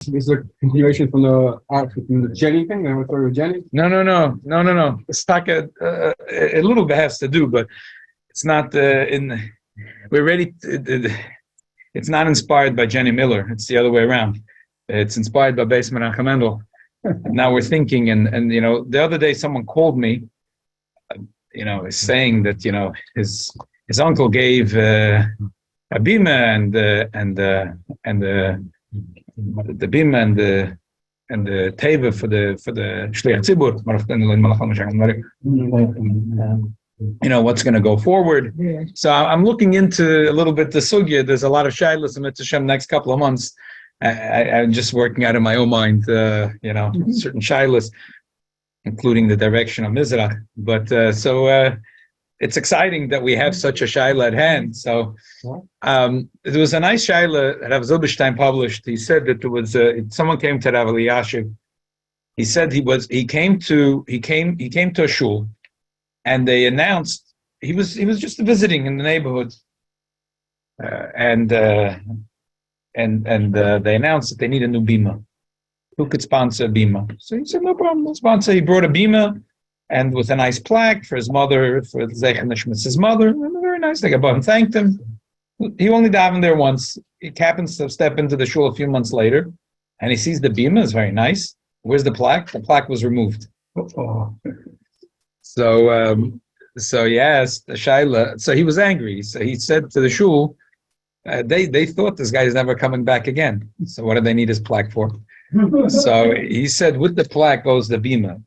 This is a continuation from the Jenny thing. I thought with Jenny. No. It's like a little bit has to do, but it's not in. We're ready. It's not inspired by Jenny Miller. It's the other way around. It's inspired by Beis Menachem Mendel. Now we're thinking, and the other day someone called me, saying that his uncle gave a bima and the bima and the teva for the shliach tzibur. What's going to go forward. Yeah. So I'm looking into a little bit the sugya. There's a lot of shaylas in Mitzvah next couple of months. I'm just working out of my own mind, certain shaylas, including the direction of Mizrach. But it's exciting that we have such a shayla at hand. So there was a nice shayla that Rav Zilberstein published. He said that there was someone came to Rav Eliyashiv. He said he came to a shul. And they announced he was just visiting in the neighborhood, and they announced that they need a new bima. Who could sponsor a bima? So he said, no problem, we'll sponsor. He brought a bima, and with a nice plaque for his mother, for Zecher Nishmas' mother. Very nice. They got and thanked him. He only davened there once. He happens to step into the shul a few months later, and he sees the bima. It's very nice. Where's the plaque? The plaque was removed. Oh. So yes, the Shaila. So he was angry. So he said to the shul, they thought this guy is never coming back again. So what do they need his plaque for? So he said, with the plaque goes the bima.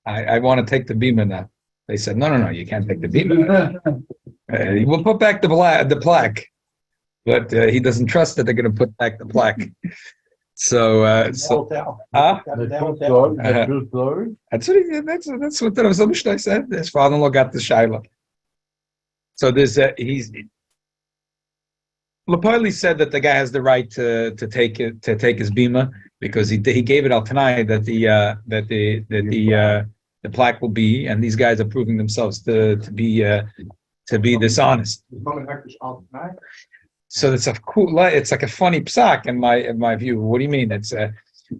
I want to take the bima now. They said, no, you can't take the bima. We'll put back the plaque, but he doesn't trust that they're going to put back the plaque. That's what the Rav Zilberstein said. His father-in-law got the shayla. So there's Lapali said that the guy has the right to take his bima because he gave it al tanai that the plaque will be, and these guys are proving themselves to be dishonest. So it's it's like a funny psak in my view. What do you mean? It's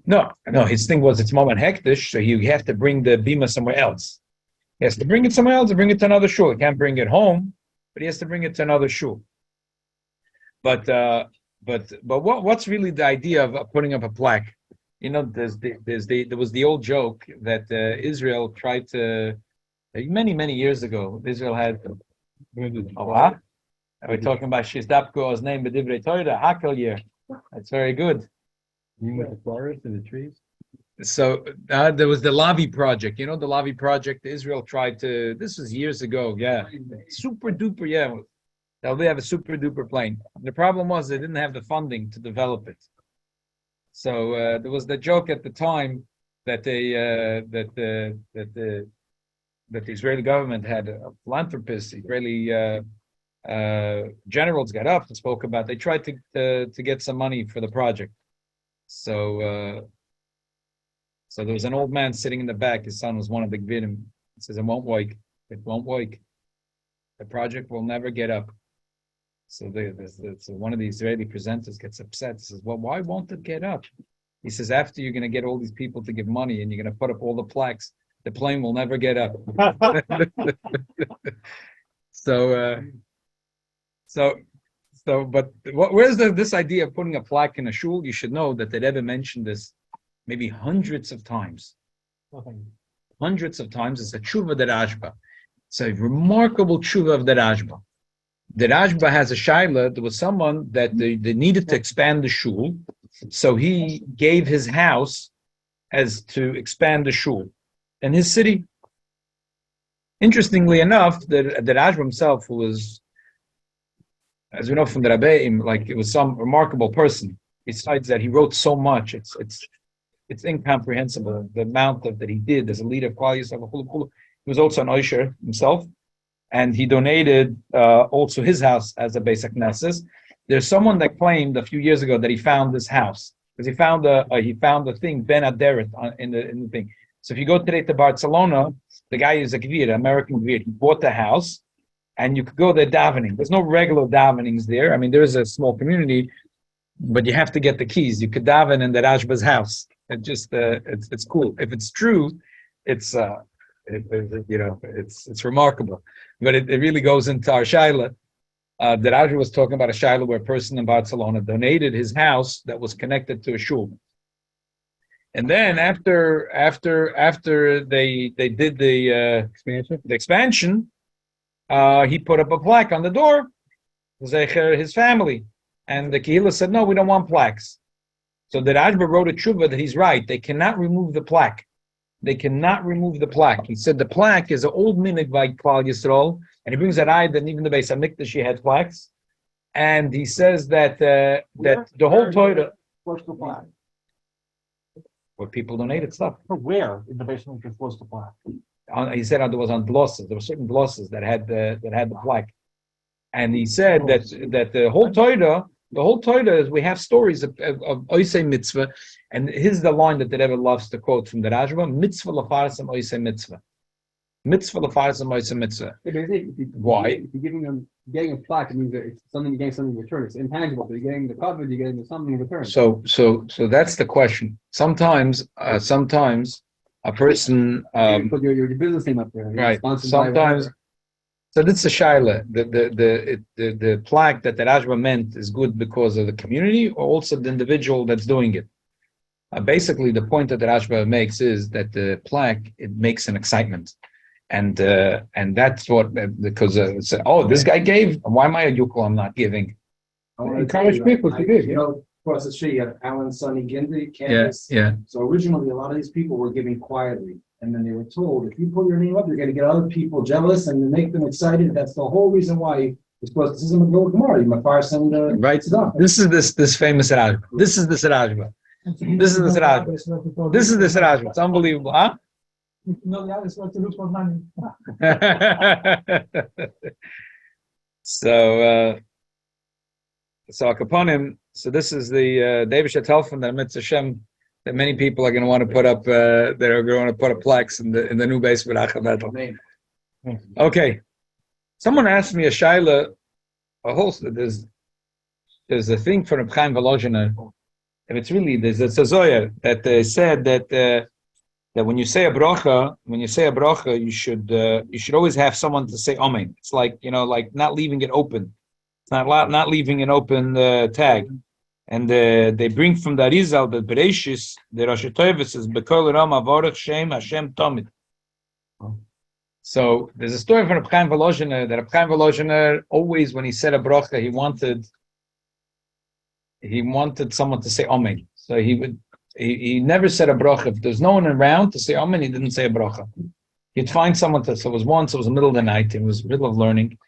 no. His thing was it's moment hektish, so you have to bring the bima somewhere else. He has to bring it somewhere else, or bring it to another shul. He can't bring it home, but he has to bring it to another shul. But what's really the idea of putting up a plaque? There was the old joke that Israel tried to many years ago. Israel had We're talking about Shizdapko's name, B'divrei Torah, Hakel year. That's very good. You with the forest and the trees? So there was the Lavi project. The Lavi project, Israel tried to, this was years ago, yeah. Super duper, yeah. They have a super duper plane. The problem was they didn't have the funding to develop it. So there was the joke at the time that the Israeli government had a philanthropist, Israeli generals got up and spoke about. They tried to get some money for the project. So there was an old man sitting in the back. His son was one of the gvidim. He says, "It won't work. It won't work. The project will never get up." So one of the Israeli presenters gets upset. He says, "Well, why won't it get up?" He says, "After you're going to get all these people to give money and you're going to put up all the plaques, the plane will never get up." But where's this idea of putting a plaque in a shul? You should know that they never mentioned this maybe hundreds of times. Hundreds of times. It's a tshuva de Rashba. It's a remarkable tshuva of the Rashba. The Rashba has a shaila. There was someone that they needed to expand the shul, so he gave his house as to expand the shul in his city. Interestingly enough, the Rashba himself, who was, as we know from the Rabbeim, like it was some remarkable person. Besides that, he wrote so much; it's incomprehensible the amount that he did as a leader of Kollel. He was also an Oisher himself, and he donated also his house as a Beis Knesses. There's someone that claimed a few years ago that he found this house because he found the thing Ben Aderet in the thing. So if you go today to Barcelona, the guy is a Gvir, American Gvir. He bought the house. And you could go there davening. There's no regular davenings there. I mean, there is a small community, but you have to get the keys. You could daven in the Rashba's house. It just it's cool. If it's true, it's it's remarkable. But it really goes into our shaila. The Rashba was talking about a shaila where a person in Barcelona donated his house that was connected to a shul. And then after they did the expansion, he put up a plaque on the door, his family, and the Kehillah said, no, we don't want plaques. So the Rashba wrote a tshuva that he's right. They cannot remove the plaque. They cannot remove the plaque. He said the plaque is an old minig by Klal Yisrael, and he brings that ayah that even the Beis Hamikdash had plaques, and he says that the whole Torah. Where people donated stuff. Where in the basement was the plaque? He said there was on glosses. There were certain glosses that had the plaque, and he said that the whole Torah is we have stories of Oisei mitzvah, and here's the line that the Rebbe loves to quote from the Rashba: mitzvah lefarsem Oisei mitzvah. Mitzvah lefarsem Oisei mitzvah. Why? If you're getting a plaque, it means that it's something, you're getting something in return. It's intangible, but you're getting the coverage, you're getting something in return. So that's the question. Sometimes a person put your business name up there. Right. Sometimes. So this is a shaila. The plaque that the Rashba meant is good because of the community, or also the individual that's doing it. Basically, the point that the Rashba makes is that the plaque, it makes an excitement, and that's what, because it's, this guy gave. Why am I a yukol? I'm not giving. Encourage people to give. Across the street, you have Alan, Sonny, Gindley, Candace. Yeah. So originally, a lot of these people were giving quietly. And then they were told, if you put your name up, you're going to get other people jealous and to make them excited. That's the whole reason why it's supposed. This is a Megillah Gemara. You must send right. This is this famous Rashba. This is this Rashba. This is this Rashba. This is this Rashba. It's unbelievable, huh? No, the others want to look for money. So Akaponim. So this is the David Shatelfon that Mitzvah Hashem. That many people are going to want to put up. They're going to put up plaques in the new base with Achavetel. Okay, someone asked me a shaila. There's a thing from Reb Chaim Volozhiner, and it's really there's a zoya that they said that when you say a bracha, you should always have someone to say amen. It's like like not leaving it open. It's not leaving an open tag. And they bring from the Arizal that Bereshis, the Rosh Hashanah says, "Bekol Ram Avorach Shem Hashem Tomid." So there's a story from Reb Chaim Volozhiner that Reb Chaim Volozhiner always, when he said a bracha, he wanted someone to say Amen. So he never said a bracha. If there's no one around to say Amen, he didn't say a bracha. He'd find someone to. So it was once. It was the middle of the night. It was the middle of learning,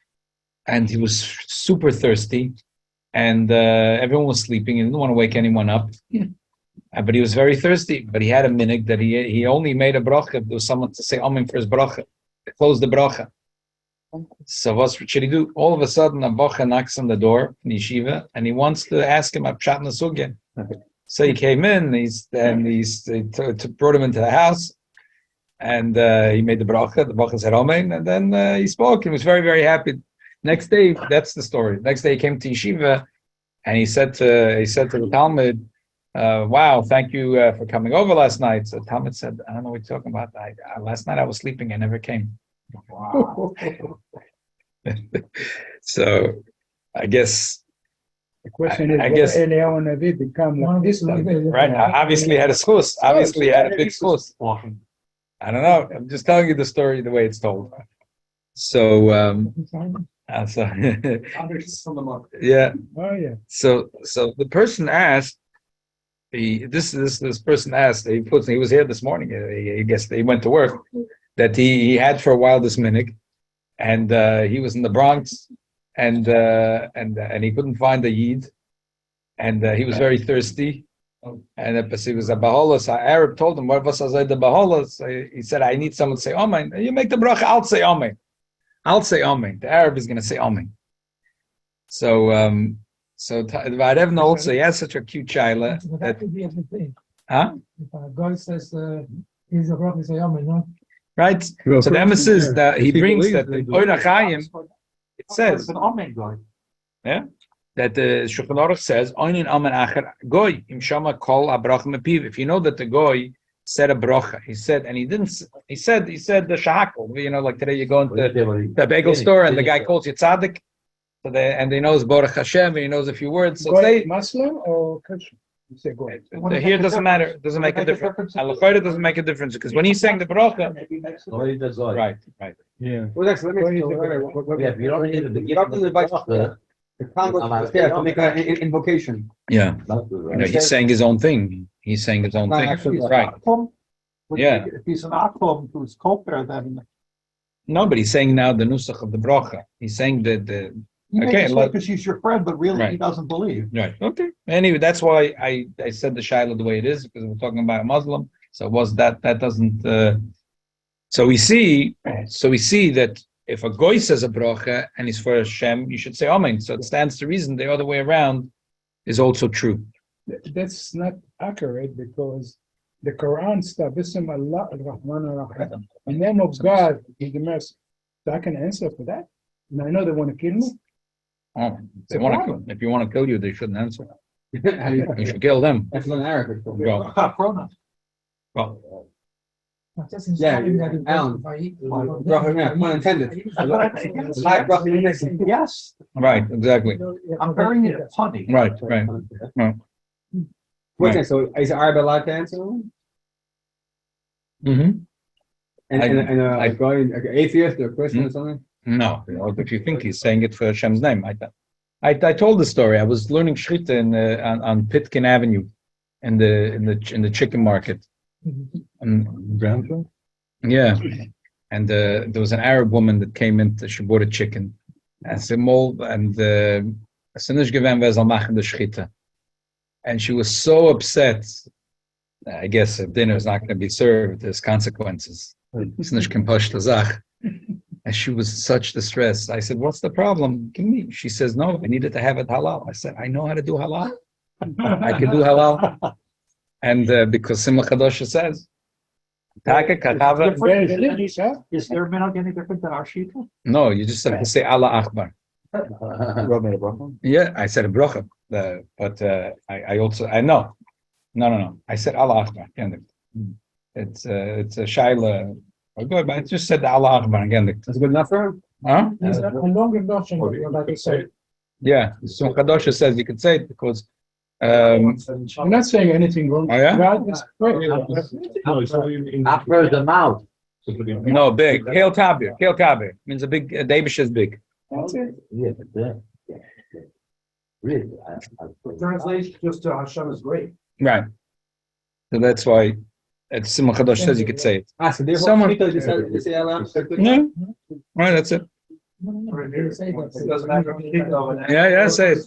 and he was super thirsty. And everyone was sleeping. He didn't want to wake anyone up. But he was very thirsty. But he had a minhag that he only made a bracha if there was someone to say amen for his bracha. Close the bracha. So what should he do? All of a sudden, a bacha knocks on the door in yeshiva, and he wants to ask him Pshat Nesugya. So he came in, he brought him into the house, and he made the bracha. The bracha said amen, and then he spoke. He was very, very happy. Next day, that's the story. Next day, he came to yeshiva, and he said to the Talmud, "Wow, thank you for coming over last night." So Talmud said, "I don't know what you're talking about. Last night I was sleeping. I never came." Wow. So, I guess. The question is, will Eliyahu Navi become like this? Right. Obviously, had a schus. Obviously, had a big schus. I don't know. I'm just telling you the story the way it's told. So. Yeah. Oh yeah. So the person asked. This person asked. He was here this morning. I guess he went to work. That he had for a while this minhag, and he was in the Bronx, and he couldn't find the yid, and he was very thirsty, and he was a baholas. Arab told him, "What was the baholas?" He said, "I need someone to say amen. You make the bracha. I'll say amen. I'll say amen. The Arab is going to say amen." So Varevna also, he has such a cute child. That could be everything. Huh? If a guy says he's a prophet, say amen, no? Right. So the emphasis that he brings that the Oira Chaim, it says. An amen guy. Yeah. that the Shulchan Aruch says, "Oinin amen acher goy im shama kol habracha mepiv." If you know that the goy said a bracha, he said, and he didn't. He said the shahakol. You know, like today you go into the bagel store and the guy calls you tzaddik, so and he knows Baruch Hashem and he knows a few words. So Goy Muslim or Christian? You say goy. here it doesn't matter. It doesn't make a difference. Al-Qaeda doesn't make a difference because when he's saying the bracha, right. Yeah. Well, that's let me. You don't need The Congress was there to make an invocation. Yeah, he's saying his own thing. He's saying his own Not thing. actually Right. Yeah. If he's an atom who's co-pair, then No, but he's saying now the nusach of the bracha. He's saying that the because he's your friend, but really he Right. doesn't believe. right. Okay. Anyway, that's why I said the shiloh the way it is because we're talking about a Muslim. So was that doesn't. So we see that if a goy says a bracha and he's for Hashem, you should say amen. So it stands to reason the other way around is also true. That's not accurate because the Quran states Bism Allah ar-Rahman ar-Rahim. In the name of God, He's the mercy. So I can answer for that. And I know they want to kill me. Oh, It's a problem. if you want to kill you, they shouldn't answer. How do you- You should kill them. That's not Arabic. Go. Well, Yeah, Alan. Bracha, yeah, pun intended. Hi, bracha. Yes, right, exactly. I'm hearing it funny. Right. What's that? So is Arab allowed to answer? Mm-hmm. And I- a guy, like an atheist or a Christian or something? No, if you think he's saying it for Hashem's name, I told the story. I was learning shchita on Pitkin Avenue, in the chicken market. Yeah, and there was an Arab woman that came in. She bought a chicken, and and she was so upset. I guess if dinner is not going to be served, there's consequences. And she was such distress. I said, "What's the problem? Give me." She says, "No, I needed to have it halal." I said, "I know how to do halal. I can do halal." And because Simcha Chodesh says, Is their minhag any different than our shita? no, you just have to say Allah Akbar. Yeah, I said a bracha, but I also no. I said Allah Akbar. It's a shaila. But I just said Allah Akbar again. That's good enough for him? Huh? It's a long introduction, what you're about to say. Yeah, so Kadosh says you can say it because I'm not saying anything wrong. Oh, yeah? God is great. After the mouth. no big. Hail Kabir means a big. Davish is big. That's it. Really? The translation just to Hashem is great. Right. So that's why it's Simcha Kadosh says you could say it. Ah, so therefore, Someone- they say Allah. No, right. That's it. It doesn't matter if you think of it. Yeah. Say it.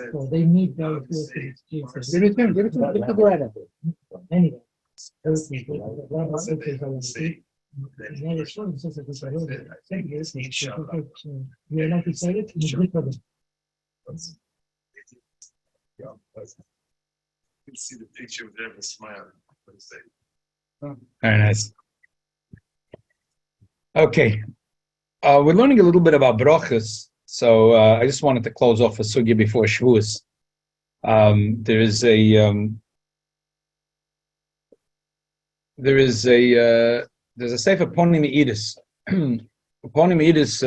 So they need those Jesus. Give it to him. Give the bread. Anyway. You're not excited? You see the picture of them smiling. Very nice. Okay. We're learning a little bit about brachas. So I just wanted to close off a sugya before Shavuos. There's a sefer Ponim Meidus. Ponim Meidus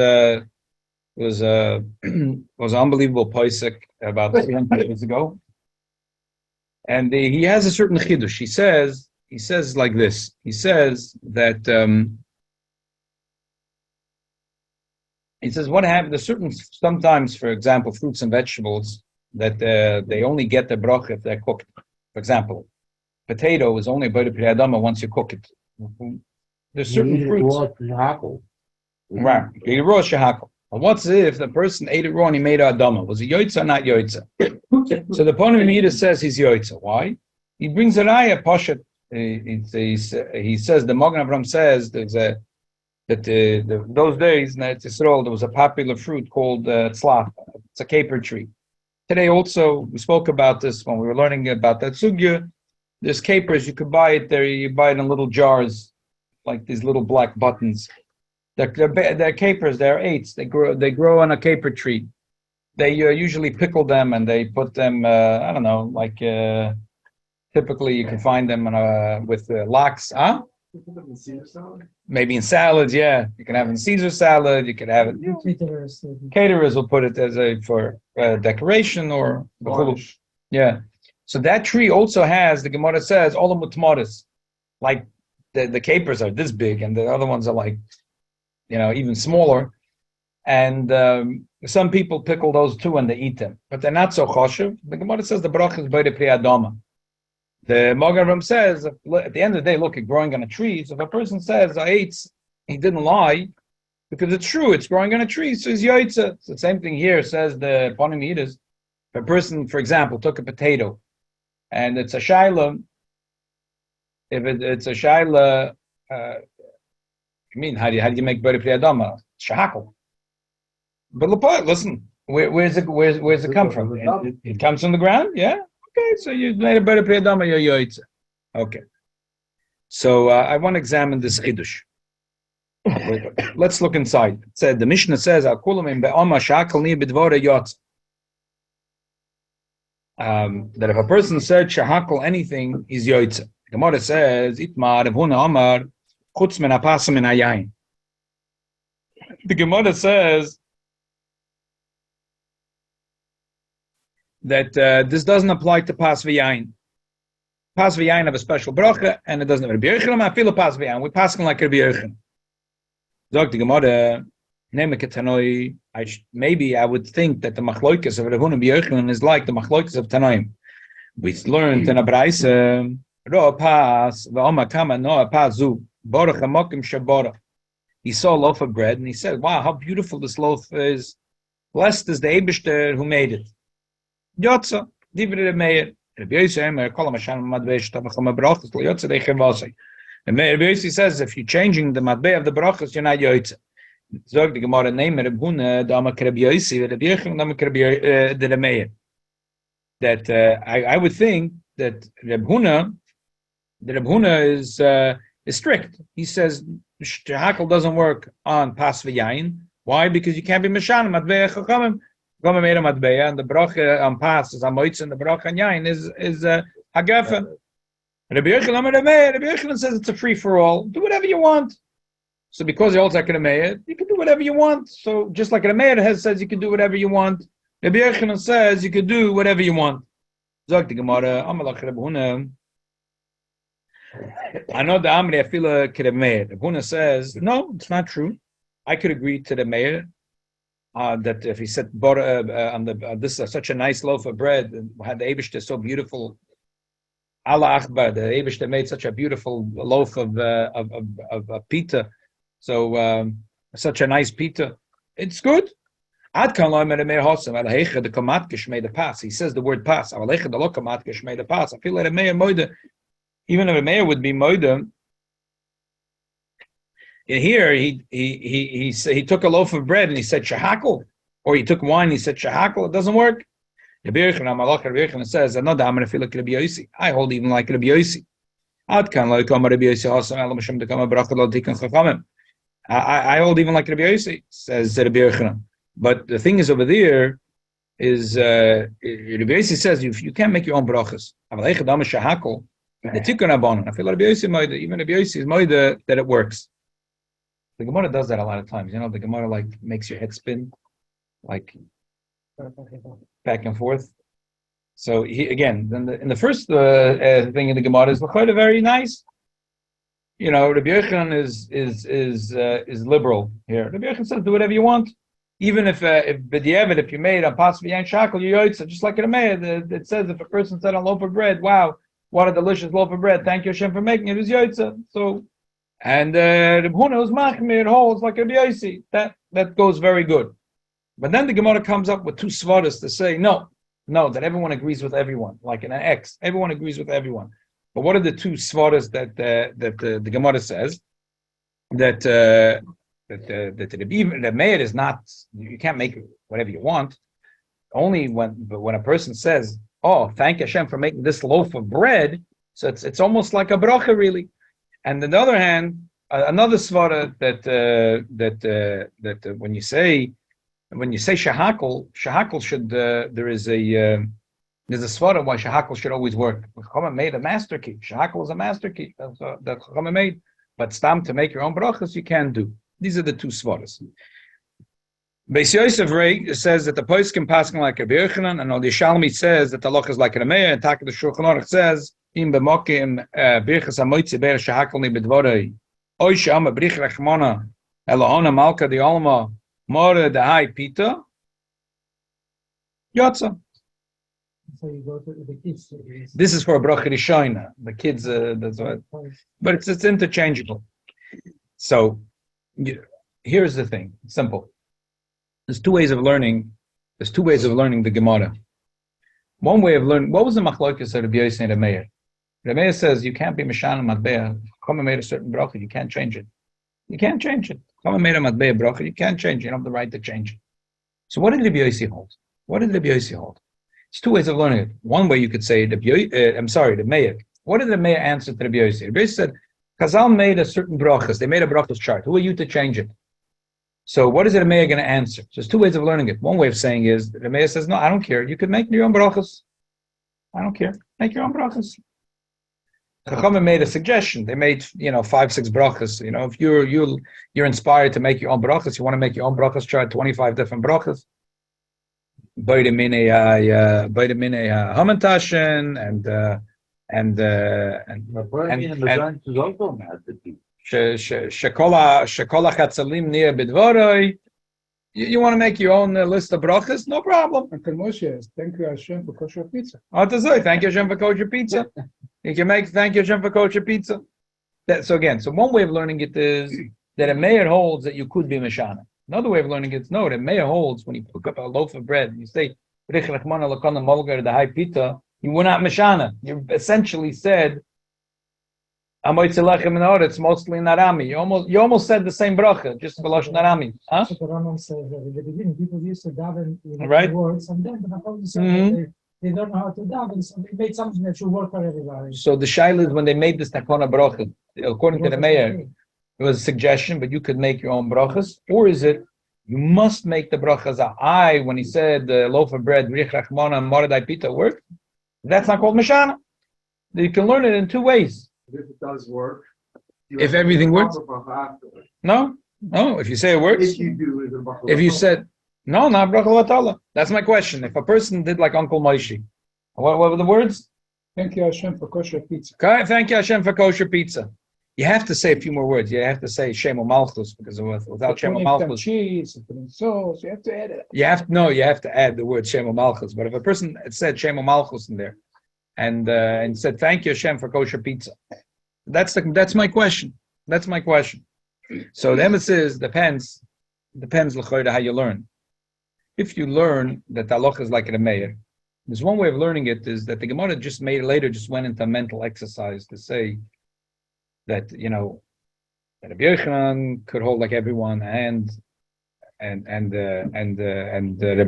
was an unbelievable posek about 300 years ago, and he has a certain chidush. He says like this. He says that he says what happened. There's certain sometimes, for example, fruits and vegetables that they only get the bracha if they're cooked. For example, potato is only about a priyadama once you cook it. There's certain fruits. Right. Raw shahakol. What's if the person ate it raw and he made adama? Was it yoitza or not yoitza? So the Ponim Meidus says he's yoitza. Why? He brings a raya poshet. He says the Magen Avraham says that those days in Eretz Yisrael there was a popular fruit called tzlach. It's a caper tree. Today also we spoke about this when we were learning about that sugya. There's capers you could buy it there. You buy it in little jars, like these little black buttons. They're capers. They're eights. They grow on a caper tree. they usually pickle them and they put them, I don't know, like typically you can find them with lox, huh? Maybe in salads, yeah. You can have it in Caesar salad. You can have it. Caterers will put it as for decoration or yeah. So that tree also has, the Gemara says, all the mutmaris, like the capers are this big, and the other ones are like, even smaller. And some people pickle those too and they eat them, but they're not so choshev. The Gemara says the bracha is by the pri adama. The Mogaram says, at the end of the day, look, it's growing on a tree. So if a person says, I ate, he didn't lie, because it's true, it's growing on a tree, so he's yaitza. It's the same thing here, says the Ponim Eaters. If a person, for example, took a potato, and it's a shaila, if it's a shaila, how do you make Bari Pri Adama? Shahakal. But listen, where's it come from? It comes from the ground, yeah? Okay, so you made a better priyadama, you're yoitza. Okay. So I want to examine this chidush. Let's look inside. It said, the Mishnah says, that if a person said shahakal anything, he's yoitza. Gemara says, Itmar Ravuna Amar chutz min hapasa min hayayin. The Gemara says that this doesn't apply to pas v'yayin. Pas v'yayin have a special bracha, and it doesn't have Rabbi Yochanan. I feel a pas v'yayin. We pass like Rabbi Yochanan. Zog the Gemara, maybe I would think that the machloikas of Ravuna and Yochanan is like the machloikas of Tanoim. We learned in a brayse, Ro pas v'oma kama no pas zu borach hamokim shabora. He saw a loaf of bread and he said, "Wow, how beautiful this loaf is! Blessed is the Eibishter who made it." Yotza, divrei Meir. Rabbi Yossi Meir kol mashan madvei shtavacham brachos lo yotza deichem vasei. And Rabbi Yossi says, if you're changing the madvei of the brachos, you're not yotza. Zog the Gemara name Rabbi Huna dama Rabbi Yossi, Rabbi Yochanan dama Rabbi Meir. That I would think that Rabbi Huna is strict. He says shahakal doesn't work on pas v'yayin. Why? Because you can't be mashan madvei chachamim. And the bracha on pas is amoitz, and the bracha on yain is hagafa. Rabbi Yochanan says it's a free for all. Do whatever you want. So because you're also like a mayor, you can do whatever you want. So just like a mayor says you can do whatever you want, Rabbi Yochanan says you can do whatever you want. Zog the Gemara, Amalach Rabbi Huna. I know the Amri Afila Kedemeh. Rabbi Huna says, no, it's not true. I could agree to the mayor. That if he said on this is such a nice loaf of bread and had the Eibishter so beautiful, Allah Akbar, the Eibishter made such a beautiful loaf of pita, so such a nice pita, it's good. He says the word pas. I feel like a mayor moida, even if a mayor would be moida. In here, he took a loaf of bread and he said shahakal, or he took wine and he said shahakal. It doesn't work. Rabbi Yochanan says, "Another I'm going to feel like Rabbi Yossi. I hold even like Rabbi Yossi. I hold even like Rabbi Yossi," says Rabbi Yochanan. But the thing is over there is Rabbi Yossi says you can't make your own brachas. The tikkun abonon. I feel like Rabbi Yossi even Rabbi Yossi is moida that it works. The Gemara does that a lot of times. The Gemara like makes your head spin, like back and forth. So then in the first thing in the Gemara is l'chayda very nice. Rabbi Yochanan is liberal here. Rabbi Yochanan says do whatever you want, even if b'diavad if you made a pas v'yan shakel you yoytza, just like in a meir. It says if a person said a loaf of bread, wow, what a delicious loaf of bread. Thank you Hashem for making it. It was yoytza. So. And Reb Huna was machmir, holds like Rabbi Yossi. That goes very good. But then the Gemara comes up with two svaras to say no, that everyone agrees with everyone, like in an X, everyone agrees with everyone. But what are the two svaras that the Gemara says that the mayor is not? You can't make whatever you want. Only when a person says, "Oh, thank Hashem for making this loaf of bread," so it's almost like a bracha, really. And on the other hand, another svara that when you say when you say shahakol should there's a svara why shahakol should always work. Chacham made a master key. Shahakol is a master key that Chacham made, but stam to make your own brachas you can do. These are the two svaras. Beis Yosef Rei says that the poskim passing like a Birchanan, and the Shalmi says that the loch is like a Meir, and Taka the Shulchan Aruch says im b'mokim birchas hamoitzi ber shahakol ni bedvorei oy shama brich rachmana elahona malka di alma more the high pita yotza. So you go to the kids. This is for a bracha RIshon. The kids, that's what, but it's interchangeable. So here's the thing: simple. There's two ways of learning. There's two ways of learning the Gemara. One way of learning. What was the machlokes of Rabbi Yossi and Rabbi Meir? Rabbi Meir says you can't be mishana matbeah. Chama made a certain bracha. You can't change it. You can't change it. Chama made a matbeah bracha. You can't change it. You don't have the right to change it. So what did Rabbi Yossi hold? What did Rabbi Yossi hold? There's two ways of learning it. One way you could say the Meir. What did the Meir answer to Rabbi Yossi? Rabbi Yossi said, Chazal made a certain brachas. They made a brachas chart. Who are you to change it? So what is the Meir going to answer? So there's two ways of learning it. One way of saying is the Meir says, no, I don't care. You can make your own brachas. I don't care. Make your own brachas. Chachamim made a suggestion. They made 5-6 brachas. If you're inspired to make your own brachas, you want to make your own brachas chart, 25 different brachas. Beide mine hamantashen and shekola chatzalim near bidvoroi. You want to make your own list of brachas? No problem. Uncle Moshe, thank you Hashem for kosher pizza. Thank you Hashem for kosher pizza. You can make thank you Hashem for kosher pizza. So one way of learning it is that a mayor holds that you could be mishana. Another way of learning it is no, the mayor holds when you pick up a loaf of bread and you say the high pita, you were not mishana. You essentially said it's mostly narami. You almost said the same bracha, just b'loshen narami. Huh? The Rambam says that in the beginning people used to daven Right. words, and then the Rambam said that they don't know how to daven, so they made something that should work for everybody. So the shaila is when they made this takona bracha, according to the mayor, it was a suggestion, but you could make your own brachas, or is it you must make the brachas? When he said the loaf of bread, rich rachmana, moradai pita work, that's not called mishana. You can learn it in two ways. If it does work. If everything works? No. If you say it works. If you do, is it a bracha If you latala? said, no, not bracha latala. That's my question. If a person did like Uncle Moshe, what were the words? Thank you Hashem for kosher pizza. Okay, thank you Hashem for kosher pizza. You have to say a few more words. You have to say Shem Malchus, because without Shem Malchus, cheese, and putting sauce, you have to add it. you have to add the word Shem Malchus. But if a person had said Shem Malchus in there, and said thank you Hashem for kosher pizza, that's my question. That's my question. So the emphasis depends l'choida how you learn. If you learn that the halacha is like a Meir, there's one way of learning it is that the Gemara just went into a mental exercise to say that that Rabbi Yochanan could hold like everyone, and Reb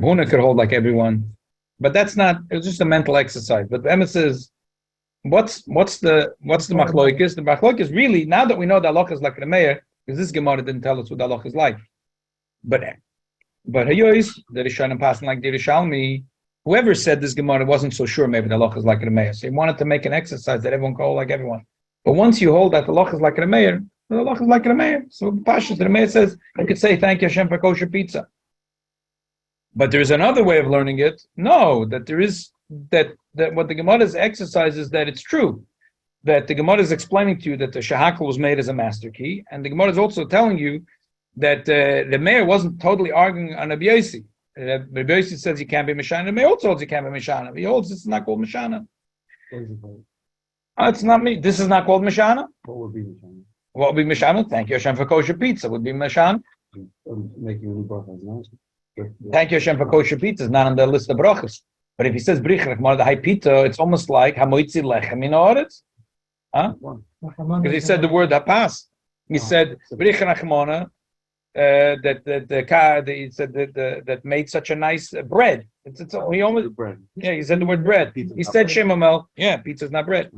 Huna could hold like everyone, but that's not. It's just a mental exercise. But the emphasis is what's the machlokes? The machlokes really, now that we know that halacha is like the Meir, because this Gemara didn't tell us what the halacha is like, but Hayois, the RIshon passing like the Rishalmi, whoever said this Gemara wasn't so sure maybe the halacha is like the Meir, so he wanted to make an exercise that everyone could hold like everyone. But once you hold that the halacha is like the Meir, the halacha is like the Meir. So Pasha, the Meir says you could say thank you Hashem for kosher pizza. But there's another way of learning it. No, that there is that what the Gemara's exercise is that it's true. That the Gemara is explaining to you that the shahakal was made as a master key, and the Gemara is also telling you that the Meir wasn't totally arguing on Rabbi Yossi. Rabbi Yossi says you can't be Mishana. The Meir also holds you can't be Mishana. He holds this is not called Mishana. It's not me. This is not called Mishana. What would be Mishana? What would be Mishana? Thank you Hashem for kosher pizza. Would be Mishana. Making new brachas, no? Thank you Hashem for kosher pizza is not on the list of brachas. But if he says brich more the high pita, it's almost like hamoitzi lechem in oretz. Huh? Because he said the word hapas. He said brich rachmona that made such a nice bread. He almost bread. Yeah, he said the word bread. He said shemamel. Yeah, pizza's not bread.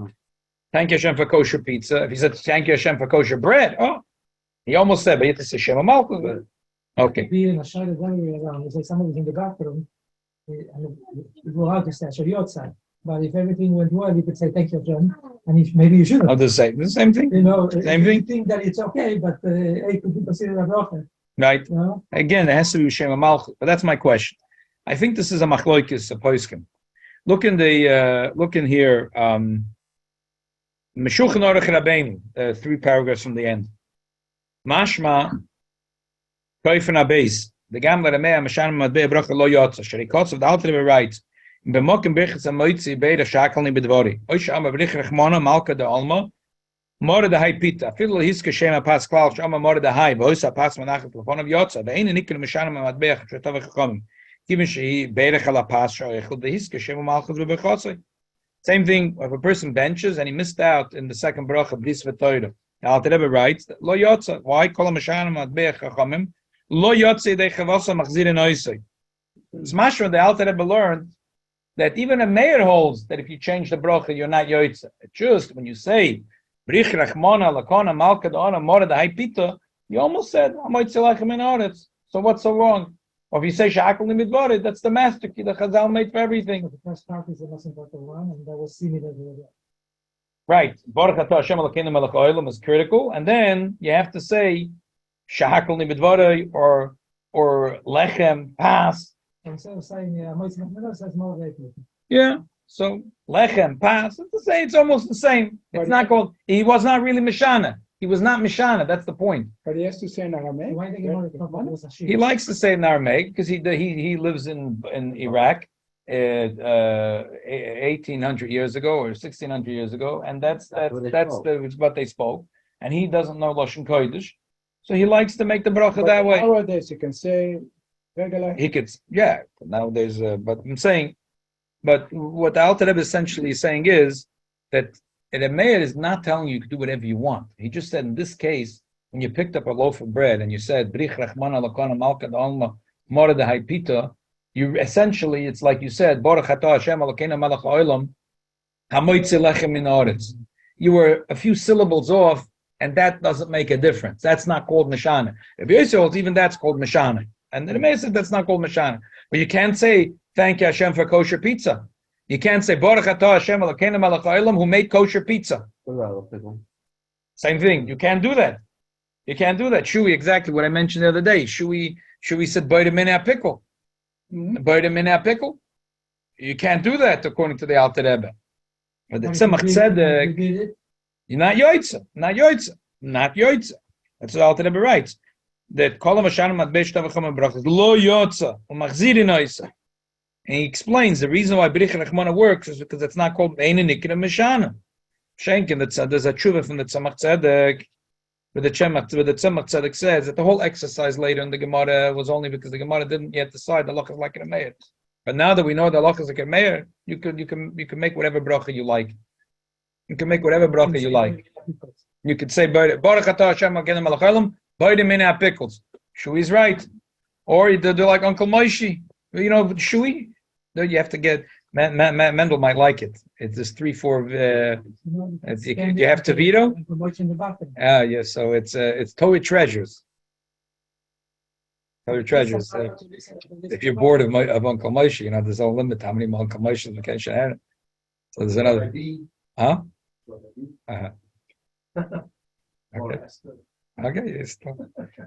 Thank you Hashem for kosher pizza. If he said thank you Hashem for kosher bread, he almost said, but you have to say shemamel. Okay. Be in a shaded area around, say somebody's in the bathroom, and you go out to stash or you outside. But if everything went well, you could say, thank you, John, and if maybe you shouldn't. Oh, the same thing? You know, Same you thing? think that it's okay, but it could be considered a broken. Right. You know? Again, it has to be Shem Malchut, but that's my question. I think this is a machloikis, a poiskim. Look in here, Meshulchan Aruch Rabbeinu, 3 paragraphs from the end. Mashma, Koifen Abeis, the Gamla Ramea, Mashan Madbe Bracha Lo Yotza, Sherikotz of the Alter Rebbe writes, in Bemokim Birchas Amoitzi Beida Shakalni Bedvori, Oish Amma Brich Rechmona, Malka de Alma, Mora de Hai Pita, Fidel Hiske Shema Pas Klal, Shama Mora de Hai, Voisa Pas Manachet Lafon of Yotza, the Ein Nikin Mashan Madbe, Shetav Chachomim, Given She Beida Chala Pas, Shoechel, the Hiske Shema Malchus Rebechotze. Same thing, if a person benches and he missed out in the second bracha, Bris V'Toira. The Alter Rebbe writes, Lo Yotza, why? Kol HaMashanim Madbe Chachomim, Lo Yotze De Chavasa Machzirin Oisei. It's mashma the Alter Rebbe learned that even a mayor holds that if you change the bracha, you're not yoitza. It's just when you say brich rachmona lakona malka da'ona mora da haipita, you almost said amoitze lachem in aretz. So what's so wrong? Or if you say shakal nimidvarid, that's the master key the Chazal made for everything. The first part is the most important one, and that was seen it as well. Right. Baruch atah Hashem Elokeinu melech haolam is critical, and then you have to say shakal nimidvarid or lechem pas. Instead of saying Moitz Machmina, says more likely. Yeah. So lechem pas. It's the same. It's almost the same. It's not called. He was not really mishana. He was not mishana. That's the point. But he has to say in Aramaic. Why did was a sheep? He likes to say in Aramaic because he lives in Iraq, 1800 years ago or 1600 years ago, and that's what they spoke. And he doesn't know Lashon Kodesh, so he likes to make the bracha that way. Nowadays, you can say regular. He could, yeah. Nowadays, but I'm saying, but what the Alter Rebbe essentially is saying is that the mayor is not telling you to do whatever you want. He just said in this case, when you picked up a loaf of bread and you said brich rachmana lakona malka d'alma mora de haipita, you essentially, it's like you said baruch atah Hashem Elokeinu melech haolam hamoitze lechem min haaretz. You were a few syllables off, and that doesn't make a difference. That's not called mishana. If you say even that's called mishana. And the Rebbe said that's not called Mashana. But you can't say, thank you Hashem for kosher pizza. You can't say, Baruch atah Hashem Elokeinu melech haolam who made kosher pizza. Same thing. You can't do that. You can't do that. Shui, exactly what I mentioned the other day. Shui said, Boide minei pickle. Boide minei pickle. You can't do that according to the Alter Rebbe. But the Tzemach Tzedek, you're not yoitza. Not yoitza. Not yoitza. That's what Alter Rebbe writes. That kol HaMashanim Madbe Shtavachom Brachas Lo Yotza U'Machzirin Oisa. And he explains the reason why Brich Rachmana works is because it's not called Ein Nikra Mishana. Shenkin, there's a tshuva from the Tzemach Tzedek, where the Tzemach Tzedek says that the whole exercise later in the Gemara was only because the Gemara didn't yet decide the halachas like a meir. But now that we know the halachas like a meir, you can make whatever bracha you like. You can make whatever bracha you like. You could say Baruch atah Hashem Elokeinu melech haolam Boide minei pickles. Shui's right. Or you do like Uncle Moshe. You know, Shui, you have to get, Mendel might like it. It's this 3-4, you have to veto? Yeah, so it's Torah treasures. Torah treasures. If you're bored of Uncle Moshe, there's no limit how many Uncle Moshes we can share. So there's another. Huh? Okay,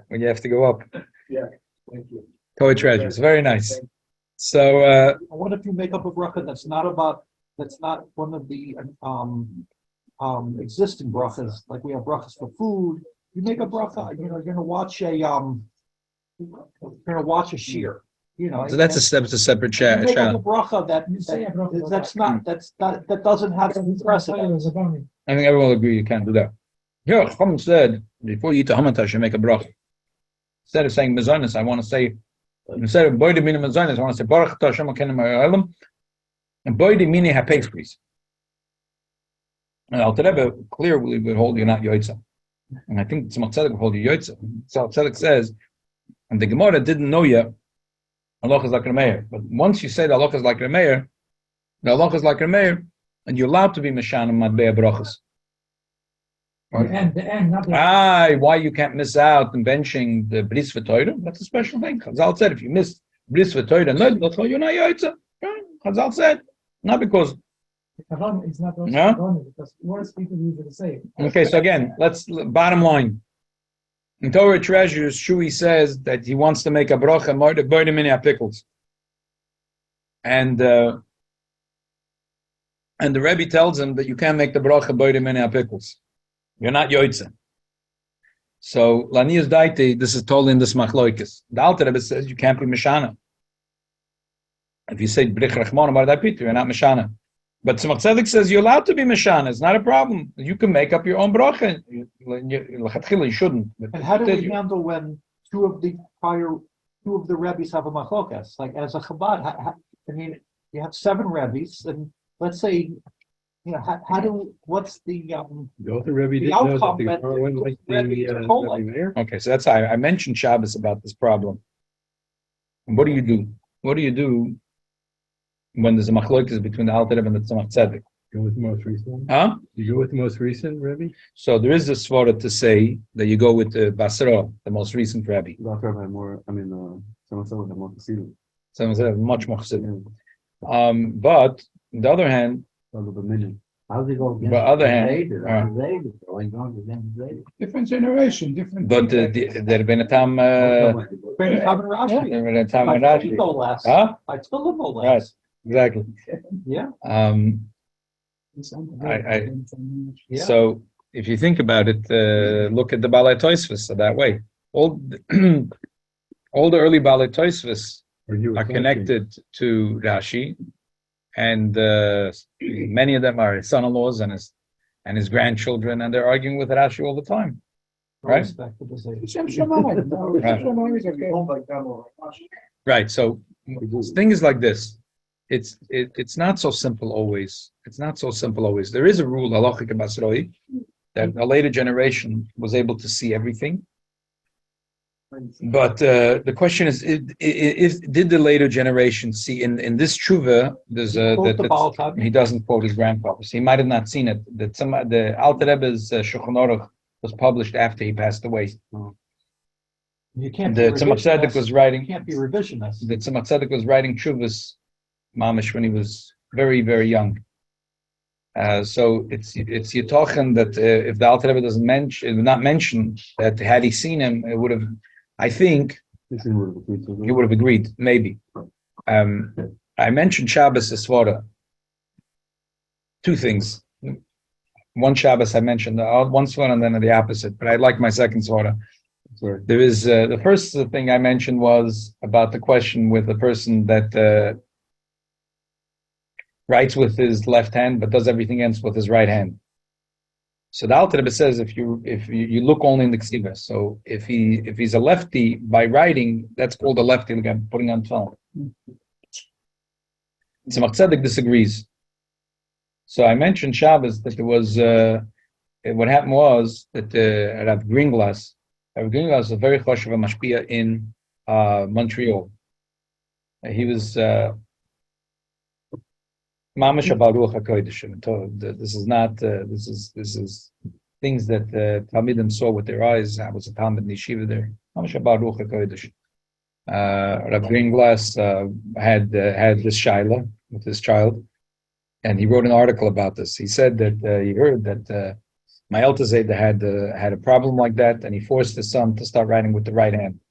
when you have to go up. Yeah, thank you. Torah treasures, very nice. So, what if you make up a bracha that's not one of the existing brachas? Like we have brachas for food. You make a bracha. You're going to watch a shear. So that's a separate chat. You make up a bracha that doesn't have any precedent. I think everyone will agree you can't do that. Here, Chum said before you eat a hamatash, you make a bracha. Instead of saying mezonos, I want to say. Instead of boide minei mezonos, I want to say Baruch atah Hashem Elokeinu melech haolam and boide minei hapeichris. And Alter Rebbe clearly would hold you not yoitza, and I think Tzemach Tzedek would hold you yoitza. So Tzedek says, and the Gemara didn't know yet halachas like a meir, but once you say the halachas like a meir, and you're allowed to be mishanim madbei brachas. The end, not the. Why you can't miss out in benching the bris v'toira? That's a special thing. Chazal said if you miss bris v'toira, you're not yoytza. Chazal said not because. It's not also No? because worse people usually say. Okay, so again, bottom line. In Torah Treasures, Shui says that he wants to make a bracha more to burn him in pickles. And the Rebbe tells him that you can't make the bracha burn him in pickles. You're not yoytze. So Lanius Daite, this is told in this machloikis. The Alter Rebbe says you can't be mishana. If you say brich rachmon bar dapit, you're not mishana. But Tzemach Tzedek says you're allowed to be mishana. It's not a problem. You can make up your own bracha. You shouldn't. And how do we handle when two of the Rebbes have a machlokas? Like as a Chabad, I mean, you have 7 Rebbes, and let's say, what's the outcome when Okay, so that's how I mentioned Shabbos about this problem. And what do you do? What do you do when there's a machlokas between the Alter Rebbe and the Tzemach Tzedek? Go with the most recent. Huh? You go with the most recent, Rebbe? So there is a svara to say that you go with the Basra, the most recent Rebbe. Someone said with the more Chassidim. Someone said much more Chassidim. But on the other hand, How's it go against? But other hand, Different generation, different. but there have been a time. Huh? Right, exactly. Yeah. So if you think about it, look at the Balei Tosfos that way. All the early Balei Tosfos are connected to Rashi, and many of them are his son-in-laws and his grandchildren, and they're arguing with Rashi all the time, right? Right. So things like this, it's not so simple always. It's not so simple always. There is a rule, halachic basroi, that a later generation was able to see everything. But the question is, did the later generation see in this tshuva? He doesn't quote his grandfather, so he might have not seen it. That the Alter Rebbe's Shulchan Aruch was published after he passed away. You can't. The Tzemach Tzedek was writing. You can't be revisionist. The Tzemach Tzedek was writing tshuvas, mamish, when he was very, very young. So it's yitochen that if the Alter Rebbe doesn't not mention that had he seen him, it would have. I think he would have agreed, maybe. I mentioned Shabbos Svara. 2 things. One Shabbos I mentioned, one Svara and then the opposite, but I like my second Svara. There is, the first thing I mentioned was about the question with the person that writes with his left hand, but does everything else with his right hand. So the Alter Rebbe says if you look only in the ksiva, so if he's a lefty by writing, that's called a lefty, like I'm putting on film. Tzemach Tzedek disagrees. So I mentioned Shabbos that there was what happened was that Rav Greenglass was a very choshev mashpia in Montreal. He was Mamash Baruch HaKodesh. This is not. This is things that Talmidim saw with their eyes. I was a Talmid in yeshiva there. Mamash Baruch HaKodesh. Rav Greenglass had this shaila with his child, and he wrote an article about this. He said that he heard that my Elter Zayda had a problem like that, and he forced his son to start writing with the right hand.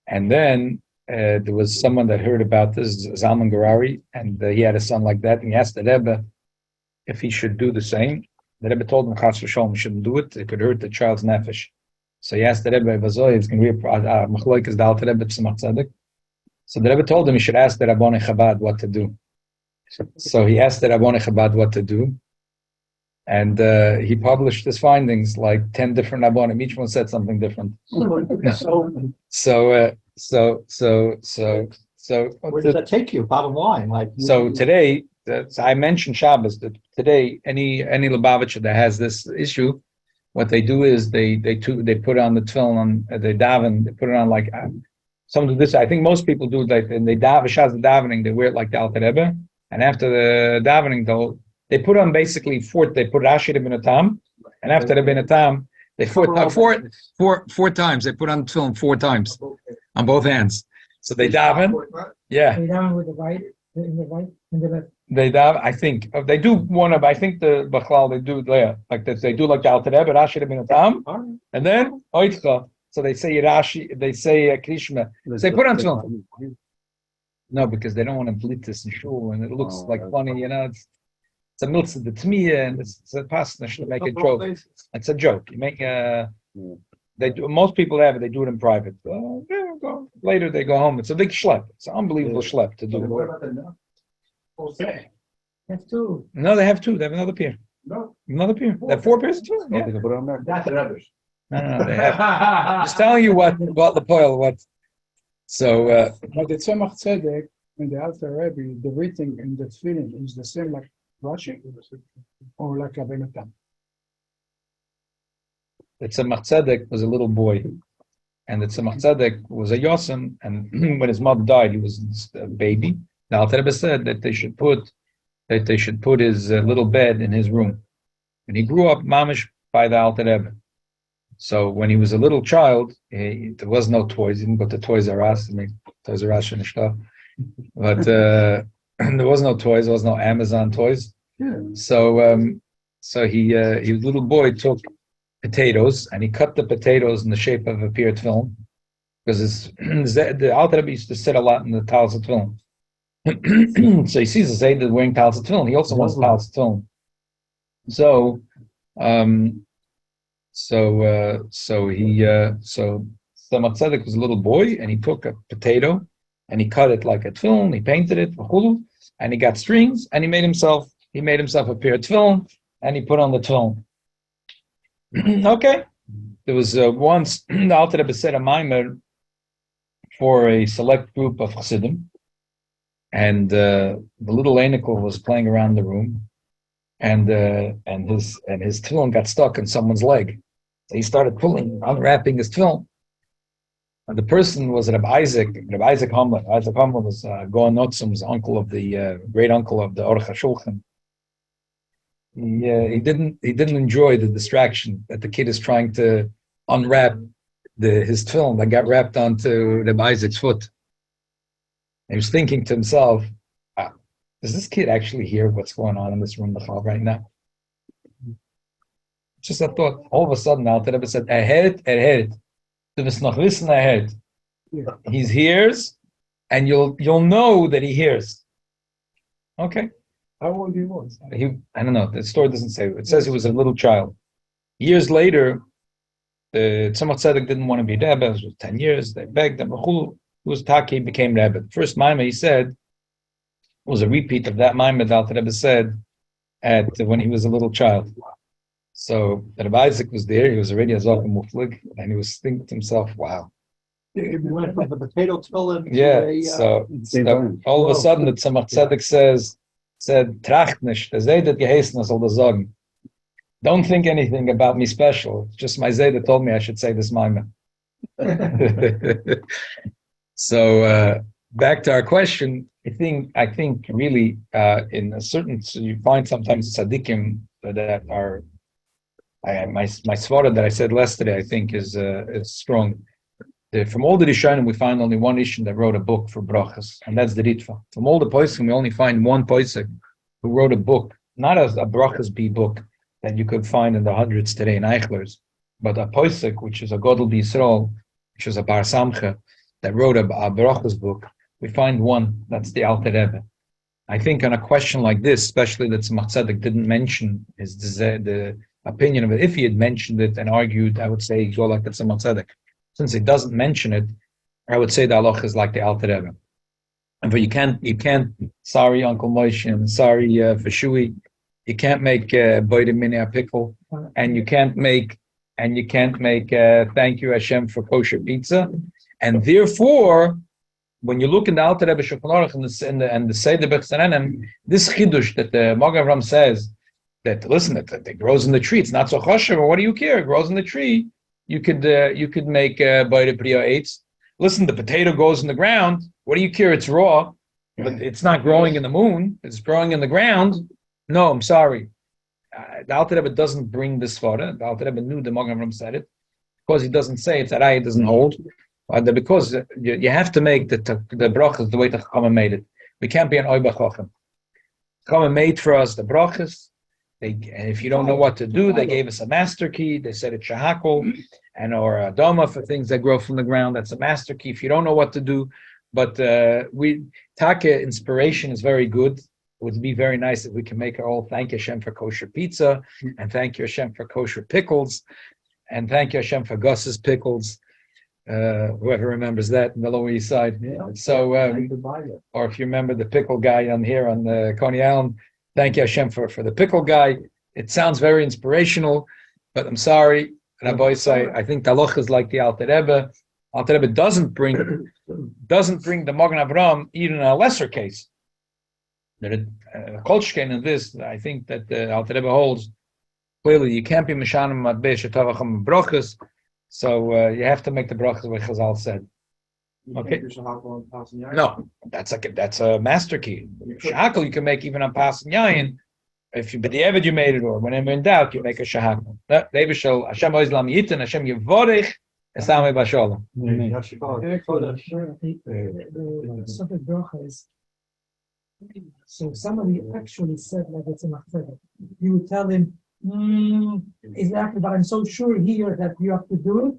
And then there was someone that heard about this, Zalman Garari, and he had a son like that, and he asked the Rebbe if he should do the same. The Rebbe told him, Chas v'sholom, he shouldn't do it. It could hurt the child's nefesh. So he asked the Rebbe, it's going to be a machloikes the Alter Rebbe Tzemach Tzedek. So the Rebbe told him he should ask the Rabboni Chabad what to do. So he asked the Rabboni Chabad what to do, and he published his findings, like 10 different Rabbonim. Each one said something different. So where does that take you? Bottom line, like. So today, I mentioned Shabbos. That today, any Lubavitcher that has this issue, what they do is they put on the tefillin, they daven, they put it on like some of this. I think most people do like, and they daven the davening. They wear it like the Alter Rebbe, and after the davening, they put on basically they put Rashi Ibn Tam, And after the Benatam, they four times. They put on tefillin 4 times on both hands. So they daven. Yeah. Lay down with the right, in the right, in the left. They daven. I think they do one of. I think the Bachlal they do like this. They do like the Alter Rebbe, Rashi the Benatam, and then Oitcha. So they say Rashi. They say Krishma. So they put on tefillin. No, because they don't want to bleed this in shul, and it looks like funny, It's a mitzvah, the tmiya, and it's a pastor to make a joke. It's a joke. You make they do. Most people have it. They do it in private. Later they go home. It's a big schlep. It's an unbelievable schlep to do. Okay. Have two. No, they have 2. They have another pair. No. Another pair. They have 4 pairs of tefillin. Yeah. They put it on there. That's rubbish. No, they have. Just telling you what the poil. What. So. But the Tzemach Tzedek and the Alter Rebbe, the reading in the feeling is the same like Rashi or like a Benatam. The Tzemach Tzedek was a little boy, and the Tzemach Tzedek was a Yosem, and when his mother died, he was a baby. The Alter Rebbe said that they should put his little bed in his room, and he grew up mamish by the Alter Rebbe. So when he was a little child, there was no toys. He didn't go to Toys R Us. Toys R Us and stuff, but there was no toys. There was no Amazon toys. Yeah. So he was a little boy, took potatoes and he cut the potatoes in the shape of a pierced film, because the Alter Rebbe used to sit a lot in the talis of film. So he sees the Zayd wearing talis of film. He also wants talis of film. So Tzemach Tzedek was a little boy, and he took a potato and he cut it like a tefillin. He painted it, and he got strings, and he made himself a pair of tefillin, and he put on the tefillin. Okay. There was once the Alter Rebbe said a maimer for a select group of chassidim, and the little Einikel was playing around the room, and his tefillin got stuck in someone's leg. So he started unwrapping his tefillin. And the person was Rabbi Isaac Hamler. Isaac Hamler was Goan Notzum's uncle of the great uncle of the Aruch HaShulchan. He didn't enjoy the distraction that the kid is trying to unwrap his tefillin that got wrapped onto Rabbi Isaac's foot. He was thinking to himself, does this kid actually hear what's going on in this room right now? Just a thought. All of a sudden, Alter Rebbe said, "Erhet, du wirst noch wissen, erhet." He hears, and you'll know that he hears. Okay. How old he was? I don't know. The story doesn't say. It says he was a little child. Years later, the Tzemach Tzedek didn't want to be Rebbe. It was 10 years. They begged him. He was Taki, became Rebbe. The first Maimah he said was a repeat of that Maimah that Alter Rebbe said when he was a little child. So Rabbi Isaac was there. He was already a Zohar Muflig, and he was thinking to himself, "Wow." He went from the potato tefillin Yeah. So all of a sudden, the Tzemach Tzedek said, "Tracht nicht, der Zaydet geheißen soll das sagen. Don't think anything about me special. It's just my Zaydet told me I should say this Maimah." So back to our question, I think really in a certain, so you find sometimes tzaddikim that are, my svara that I said yesterday, I think is strong. From all the Rishonim, we find only one Rishon that wrote a book for brachas, and that's the Ritva. From all the poskim, we only find one posek who wrote a book, not as a brachas book that you could find in the hundreds today in Eichler's, but a posek, which is a Godel B'Yisrael, which is a Bar Samcha, that wrote a brachas book. We find one, that's the Alter Rebbe. I think on a question like this, especially that Tzemach Tzedek didn't mention the opinion of it. If he had mentioned it and argued, I would say go like the Tzemach Tzedek. Since he doesn't mention it, I would say the halach is like the Alter Rebbe. And for you can't. Sorry, Uncle Moshe, and sorry for Shui, you can't make boide mini a pickle, and you can't make thank you Hashem for kosher pizza, and therefore, when you look in the Alter Rebbe Shulchan Aruch and the Seder Bechzanenim, this chidush that the Magen Avraham says that listen, it grows in the tree. It's not so choshev, or what do you care? It grows in the tree. You could make boide priya eitz. Listen, the potato goes in the ground. What do you care? It's raw, but it's not growing in the moon. It's growing in the ground. No, I'm sorry. the Alter Rebbe doesn't bring this svara. The Alter Rebbe knew the Magen Avraham said it. Because he doesn't say it, that ayah doesn't hold. Because you have to make the brachas the way the Chachamim made it. We can't be an oiba chacham. Chachamim made for us the brachas. And if you don't know what to do, they gave us a master key. They said it's shahakol or a doma for things that grow from the ground. That's a master key. If you don't know what to do, but Taka inspiration is very good. It would be very nice if we can make it all. Thank you, Hashem, for kosher pizza, and thank you, Hashem, for kosher pickles, and thank you, Hashem, for Gus's pickles. Whoever remembers that in the Lower East Side. Yeah. So, or if you remember the pickle guy on here on Coney Island, thank you, Hashem, for the pickle guy. It sounds very inspirational, but I'm sorry. And I've always say, I think Taloch is like the Alter Rebbe. Alter Rebbe doesn't bring the Magen Avraham even in a lesser case. Kolshkein in this, I think that the Alter Rebbe holds clearly you can't be Mishanim Matbeh Shetavacham Brachas, so you have to make the brachas what Chazal said. Okay. No, that's a master key. Shahakal you can make even on Pasan Yayin. If you b'diavad you made it, or whenever in doubt you make a shahakal. David shall Hashem Oizlam Yitin Hashem Yevorich Esame Bashalom. Something bracha is. So somebody actually said like it's a machzeder. You would tell him, exactly, but I'm so sure here that you have to do it,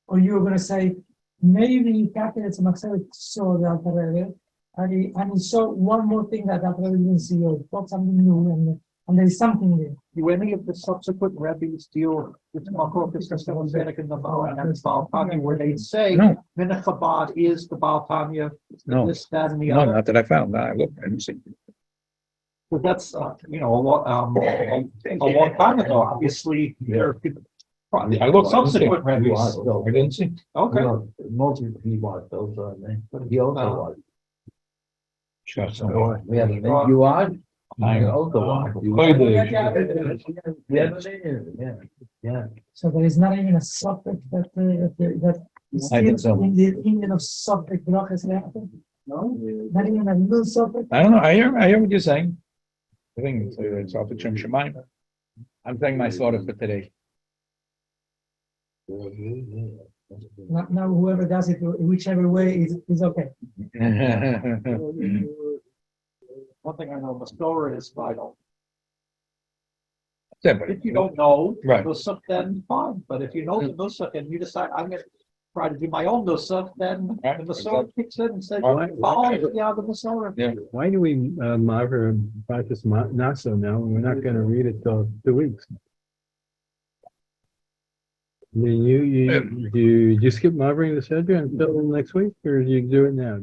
or you're going to say, maybe Captain it's a machzeder saw the Alter Rebbe, and he saw one more thing that Alter Rebbe didn't see, or thought something new, and there's something there. Do any of the subsequent rabbis deal with Malchus and the Baal and Baal Tanya, where they say Minach Chabad is the Baal Tanya, this, that, and the No, other? not that I found. I looked. I didn't see. But that's a long time ago. Obviously, there I looked. subsequent rabbis. I didn't see. Okay. Most of he was those but he also was. Sure, so. We have you are. I also was. Yeah. So there is not even a subject that is I think still so. in the opinion of subject brachas left. No, not even a little subject. I don't know. I hear what you're saying. I think it's off the Shem Shemaim. I'm saying my thought for today. Now whoever does it, whichever way is okay. One thing I know, Masorah is vital. Yeah, but If you don't know Right. Nusach, then fine. But if you know the Nusach and you decide I'm going to try to do my own Nusach, then Right. the Masorah kicks in and says, Why- follow the Masorah. Yeah. Why do we marver practice naso now when we're not going to read it till 2 weeks? I mean, do you skip marvering the Sedra until next week, or do you do it now?